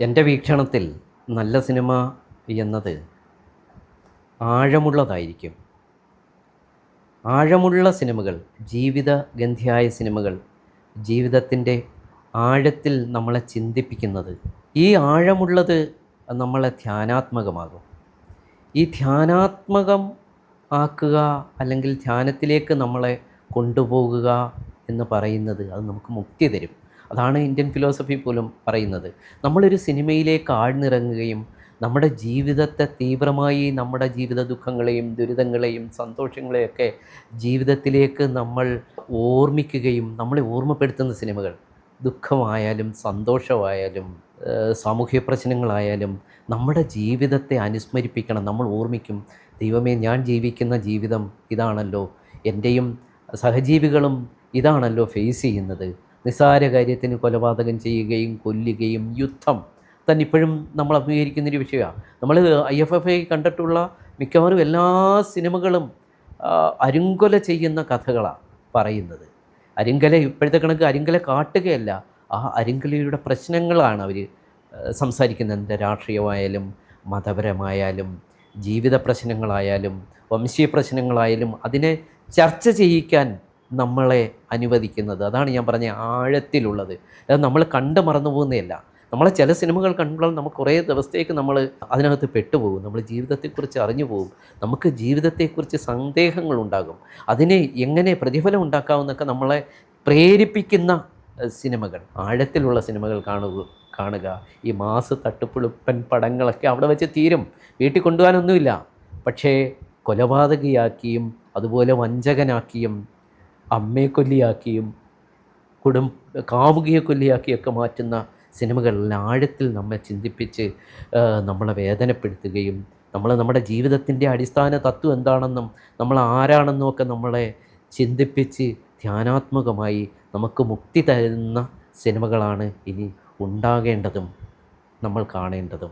എൻ്റെ വീക്ഷണത്തിൽ നല്ല സിനിമ എന്നത് ആഴമുള്ളതായിരിക്കും. ആഴമുള്ള സിനിമകൾ, ജീവിതഗന്ധിയായ സിനിമകൾ, ജീവിതത്തിൻ്റെ ആഴത്തിൽ നമ്മളെ ചിന്തിപ്പിക്കുന്നത്. ഈ ആഴമുള്ളത് നമ്മളെ ധ്യാനാത്മകമാകും. ഈ ധ്യാനാത്മകം ആക്കുക അല്ലെങ്കിൽ ധ്യാനത്തിലേക്ക് നമ്മളെ കൊണ്ടുപോകുക എന്ന് പറയുന്നത് അത് നമുക്ക് മുക്തി തരും. അതാണ് ഇന്ത്യൻ ഫിലോസഫി പോലും പറയുന്നത്. നമ്മളൊരു സിനിമയിലേക്ക് ആഴ്ന്നിറങ്ങുകയും നമ്മുടെ ജീവിതത്തെ തീവ്രമായി നമ്മുടെ ജീവിത ദുഃഖങ്ങളെയും ദുരിതങ്ങളെയും സന്തോഷങ്ങളെയൊക്കെ ജീവിതത്തിലേക്ക് നമ്മൾ ഓർമ്മിക്കുകയും നമ്മളെ ഓർമ്മപ്പെടുത്തുന്ന സിനിമകൾ, ദുഃഖമായാലും സന്തോഷമായാലും സാമൂഹ്യ പ്രശ്നങ്ങളായാലും നമ്മുടെ ജീവിതത്തെ അനുസ്മരിപ്പിക്കണം. നമ്മൾ ഓർമ്മിക്കും, ദൈവമേ, ഞാൻ ജീവിക്കുന്ന ജീവിതം ഇതാണല്ലോ, എൻ്റെയും സഹജീവികളും ഇതാണല്ലോ ഫേസ് ചെയ്യുന്നത്. നിസ്സാര കാര്യത്തിന് കൊലപാതകം ചെയ്യുകയും കൊല്ലുകയും യുദ്ധം തന്നെ ഇപ്പോഴും നമ്മൾ അഭിമുഖീകരിക്കുന്നൊരു വിഷയമാണ്. നമ്മൾ IFFI കണ്ടിട്ടുള്ള മിക്കവാറും എല്ലാ സിനിമകളും അരുങ്കൊല ചെയ്യുന്ന കഥകളാണ് പറയുന്നത്. അരുങ്കല ഇപ്പോഴത്തെ കണക്ക് അരുങ്കല കാട്ടുകയല്ല, ആ അരുങ്കലയുടെ പ്രശ്നങ്ങളാണ് അവർ സംസാരിക്കുന്നത്. രാഷ്ട്രീയമായാലും മതപരമായാലും ജീവിത പ്രശ്നങ്ങളായാലും വംശീയ പ്രശ്നങ്ങളായാലും അതിനെ ചർച്ച ചെയ്യിക്കാൻ നമ്മളെ അനുവദിക്കുന്നത്. അതാണ് ഞാൻ പറഞ്ഞ ആഴത്തിലുള്ളത്. അത് നമ്മൾ കണ്ട് മറന്നു പോകുന്നതല്ല. നമ്മളെ ചില സിനിമകൾ കണ്ടുമ്പോൾ നമുക്ക് കുറേ ദിവസത്തേക്ക് നമ്മൾ അതിനകത്ത് പെട്ടുപോകും. നമ്മൾ ജീവിതത്തെക്കുറിച്ച് അറിഞ്ഞു പോകും. നമുക്ക് ജീവിതത്തെക്കുറിച്ച് സന്ദേഹങ്ങളുണ്ടാകും. അതിനെ എങ്ങനെ പ്രതിഫലം ഉണ്ടാക്കാമെന്നൊക്കെ നമ്മളെ പ്രേരിപ്പിക്കുന്ന സിനിമകൾ, ആഴത്തിലുള്ള സിനിമകൾ കാണുക. ഈ മാസ് തട്ടുപൊളിപ്പൻ പടങ്ങളൊക്കെ അവിടെ വെച്ച് തീരും, വീട്ടിൽ കൊണ്ടുപോകാനൊന്നുമില്ല. പക്ഷേ കൊലപാതകിയാക്കിയും അതുപോലെ വഞ്ചകനാക്കിയും അമ്മയെ കൊല്ലിയാക്കിയും കാമുകിയെ കൊല്ലിയാക്കിയൊക്കെ മാറ്റുന്ന സിനിമകളിൽ ആഴത്തിൽ നമ്മെ ചിന്തിപ്പിച്ച് നമ്മളെ വേദനപ്പെടുത്തുകയും നമ്മുടെ ജീവിതത്തിൻ്റെ അടിസ്ഥാന തത്വം എന്താണെന്നും നമ്മൾ ആരാണെന്നും ഒക്കെ നമ്മളെ ചിന്തിപ്പിച്ച് ധ്യാനാത്മകമായി നമുക്ക് മുക്തി തരുന്ന സിനിമകളാണ് ഇനി ഉണ്ടാകേണ്ടതും നമ്മൾ കാണേണ്ടതും.